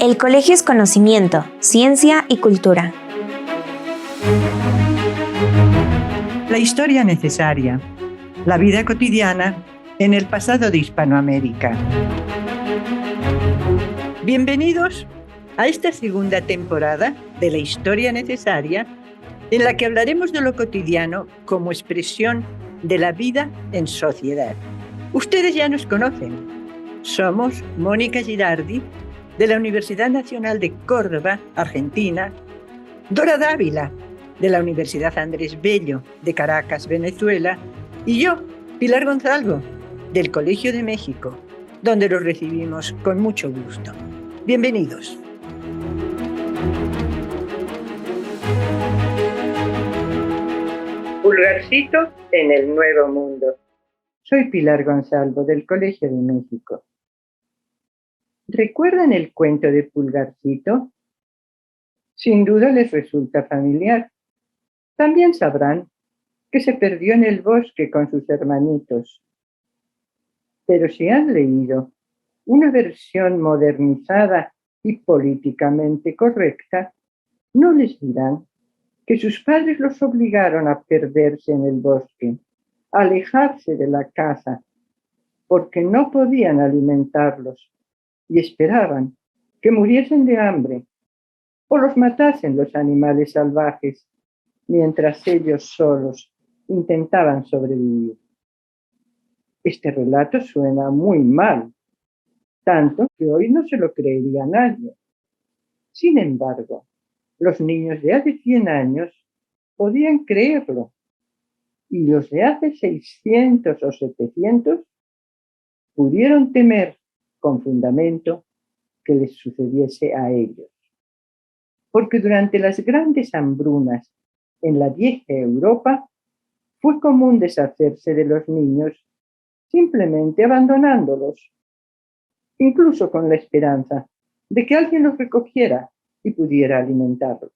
El colegio es conocimiento, ciencia y cultura. La historia necesaria. La vida cotidiana en el pasado de Hispanoamérica. Bienvenidos a esta segunda temporada de La historia necesaria, en la que hablaremos de lo cotidiano como expresión de la vida en sociedad. Ustedes ya nos conocen. Somos Mónica Girardi, de la Universidad Nacional de Córdoba, Argentina; Dora Dávila, de la Universidad Andrés Bello, de Caracas, Venezuela; y yo, Pilar Gonzalvo, del Colegio de México, donde los recibimos con mucho gusto. Bienvenidos. Pulgarcito en el Nuevo Mundo. Soy Pilar Gonzalvo, del Colegio de México. ¿Recuerdan el cuento de Pulgarcito? Sin duda les resulta familiar. También sabrán que se perdió en el bosque con sus hermanitos. Pero si han leído una versión modernizada y políticamente correcta, no les dirán que sus padres los obligaron a perderse en el bosque, a alejarse de la casa, porque no podían alimentarlos y esperaban que muriesen de hambre o los matasen los animales salvajes, mientras ellos solos intentaban sobrevivir. Este relato suena muy mal, tanto que hoy no se lo creería nadie. Sin embargo, los niños de hace 100 años podían creerlo, y los de hace 600 o 700 pudieron temer con fundamento que les sucediese a ellos. Porque durante las grandes hambrunas en la vieja Europa fue común deshacerse de los niños simplemente abandonándolos, incluso con la esperanza de que alguien los recogiera y pudiera alimentarlos.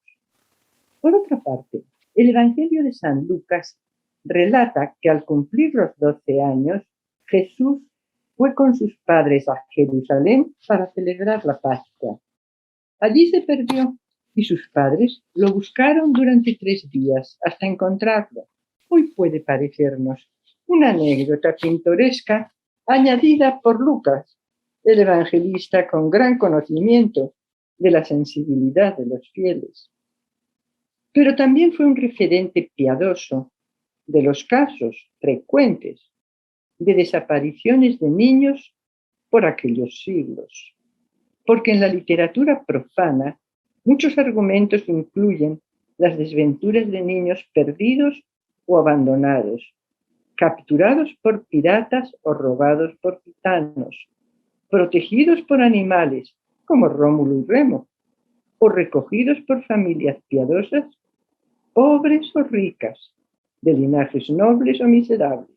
Por otra parte, el Evangelio de San Lucas relata que al cumplir los 12 años, Jesús fue con sus padres a Jerusalén para celebrar la Pascua. Allí se perdió y sus padres lo buscaron durante 3 días hasta encontrarlo. Hoy puede parecernos una anécdota pintoresca añadida por Lucas, el evangelista con gran conocimiento de la sensibilidad de los fieles. Pero también fue un referente piadoso de los casos frecuentes de desapariciones de niños por aquellos siglos. Porque en la literatura profana muchos argumentos incluyen las desventuras de niños perdidos o abandonados, capturados por piratas o robados por gitanos, protegidos por animales como Rómulo y Remo, o recogidos por familias piadosas, pobres o ricas, de linajes nobles o miserables.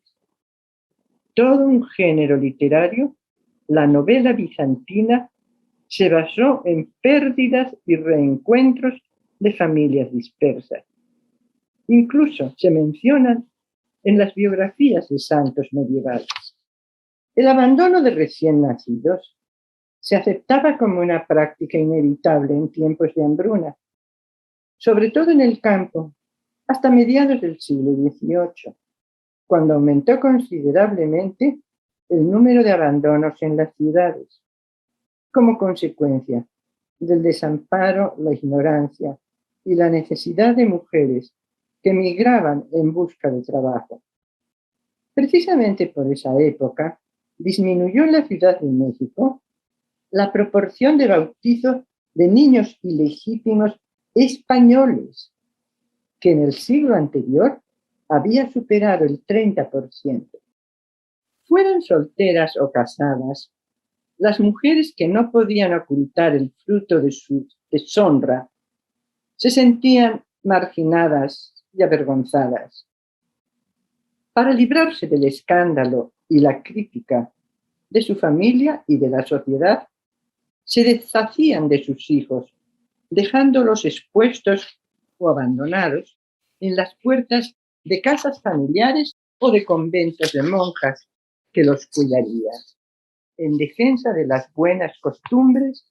Todo un género literario, la novela bizantina, se basó en pérdidas y reencuentros de familias dispersas. Incluso se mencionan en las biografías de santos medievales. El abandono de recién nacidos se aceptaba como una práctica inevitable en tiempos de hambruna, sobre todo en el campo, hasta mediados del siglo XVIII, cuando aumentó considerablemente el número de abandonos en las ciudades, como consecuencia del desamparo, la ignorancia y la necesidad de mujeres que migraban en busca de trabajo. Precisamente por esa época disminuyó en la Ciudad de México la proporción de bautizos de niños ilegítimos españoles, que en el siglo anterior había superado el 30%. Fueran solteras o casadas, las mujeres que no podían ocultar el fruto de su deshonra se sentían marginadas y avergonzadas. Para librarse del escándalo y la crítica de su familia y de la sociedad, se deshacían de sus hijos, dejándolos expuestos o abandonados en las puertas de casas familiares o de conventos de monjas que los cuidarían, en defensa de las buenas costumbres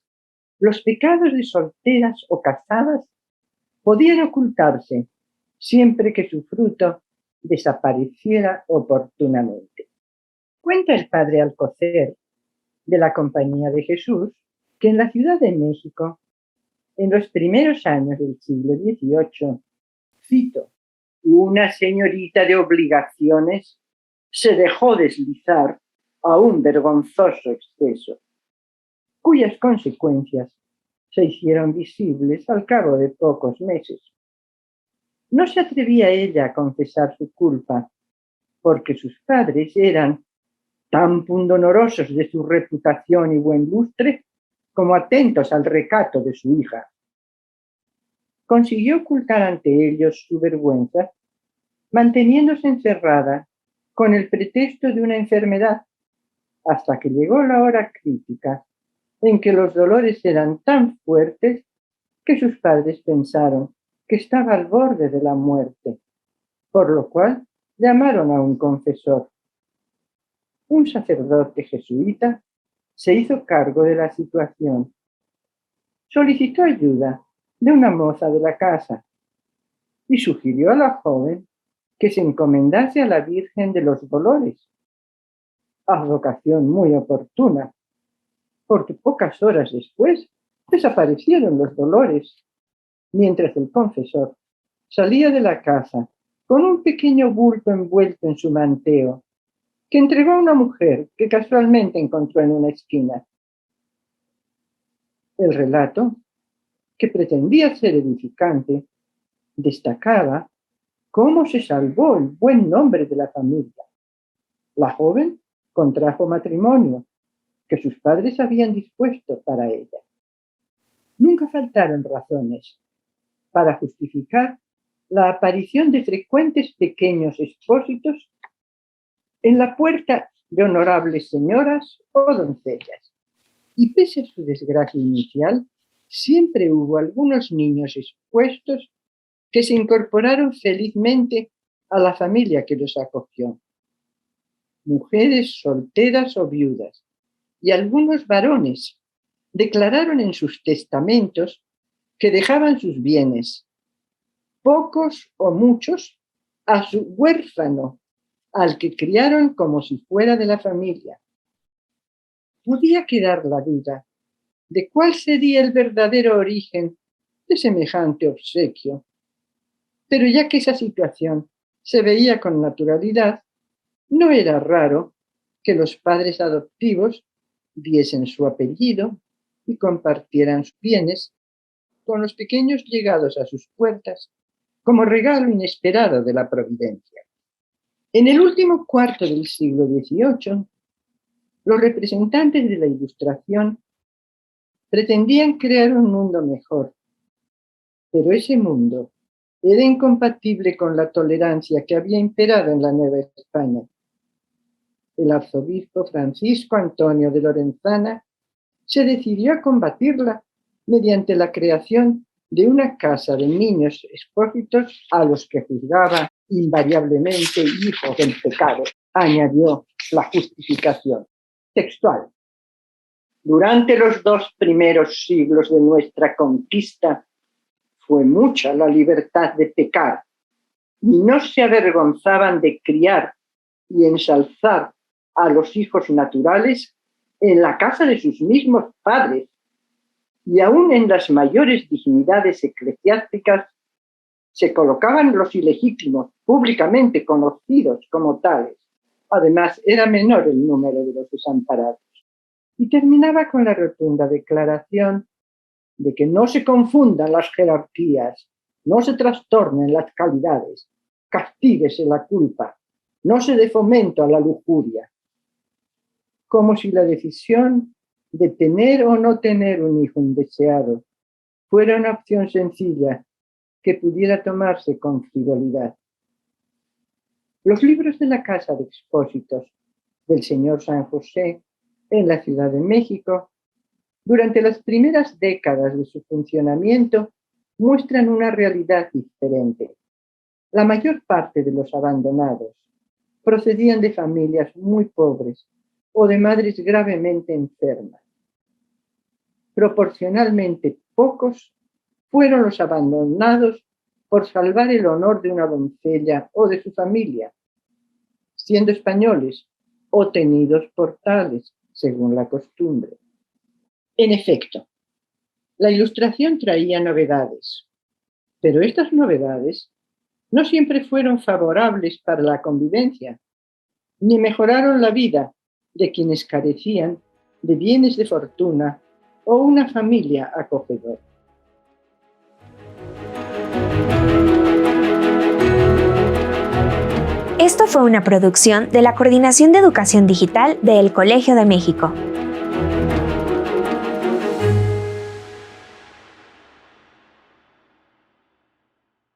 Los pecados de solteras o casadas podían ocultarse siempre que su fruto desapareciera oportunamente. Cuenta el padre Alcocer, de la Compañía de Jesús, que en la Ciudad de México, en los primeros años del siglo XVIII, cito, una señorita de obligaciones se dejó deslizar a un vergonzoso exceso, cuyas consecuencias se hicieron visibles al cabo de pocos meses. No se atrevía ella a confesar su culpa, porque sus padres eran tan pundonorosos de su reputación y buen lustre como atentos al recato de su hija. Consiguió ocultar ante ellos su vergüenza, manteniéndose encerrada con el pretexto de una enfermedad, hasta que llegó la hora crítica en que los dolores eran tan fuertes que sus padres pensaron que estaba al borde de la muerte, por lo cual llamaron a un confesor. Un sacerdote jesuita se hizo cargo de la situación. Solicitó ayuda de una moza de la casa y sugirió a la joven que se encomendase a la Virgen de los Dolores, advocación muy oportuna, porque pocas horas después desaparecieron los dolores, mientras el confesor salía de la casa con un pequeño bulto envuelto en su manteo, que entregó a una mujer que casualmente encontró en una esquina. El relato, que pretendía ser edificante, destacaba cómo se salvó el buen nombre de la familia. La joven contrajo matrimonio que sus padres habían dispuesto para ella. Nunca faltaron razones para justificar la aparición de frecuentes pequeños expósitos en la puerta de honorables señoras o doncellas. Y pese a su desgracia inicial, siempre hubo algunos niños expuestos que se incorporaron felizmente a la familia que los acogió. Mujeres solteras o viudas y algunos varones declararon en sus testamentos que dejaban sus bienes, pocos o muchos, a su huérfano, al que criaron como si fuera de la familia. Podía quedar la duda de cuál sería el verdadero origen de semejante obsequio, pero ya que esa situación se veía con naturalidad, no era raro que los padres adoptivos diesen su apellido y compartieran sus bienes con los pequeños llegados a sus puertas como regalo inesperado de la providencia. En el último cuarto del siglo XVIII, los representantes de la Ilustración pretendían crear un mundo mejor, pero ese mundo era incompatible con la tolerancia que había imperado en la Nueva España. El arzobispo Francisco Antonio de Lorenzana se decidió a combatirla mediante la creación de una casa de niños expósitos a los que juzgaba invariablemente hijos del pecado. Añadió la justificación textual. Durante los 2 primeros siglos de nuestra conquista fue mucha la libertad de pecar y no se avergonzaban de criar y ensalzar a los hijos naturales en la casa de sus mismos padres, y aún en las mayores dignidades eclesiásticas se colocaban los ilegítimos, públicamente conocidos como tales. Además, era menor el número de los desamparados. Y terminaba con la rotunda declaración de que no se confundan las jerarquías, no se trastornen las calidades, castíguese la culpa, no se dé fomento a la lujuria. Como si la decisión de tener o no tener un hijo indeseado fuera una opción sencilla que pudiera tomarse con frivolidad. Los libros de la Casa de Expósitos del señor San José en la Ciudad de México, durante las primeras décadas de su funcionamiento, muestran una realidad diferente. La mayor parte de los abandonados procedían de familias muy pobres o de madres gravemente enfermas. proporcionalmente pocos fueron los abandonados por salvar el honor de una doncella o de su familia, siendo españoles o tenidos por tales, según la costumbre. En efecto, la Ilustración traía novedades, pero estas novedades no siempre fueron favorables para la convivencia, ni mejoraron la vida de quienes carecían de bienes de fortuna o una familia acogedora. Esto fue una producción de la Coordinación de Educación Digital del Colegio de México.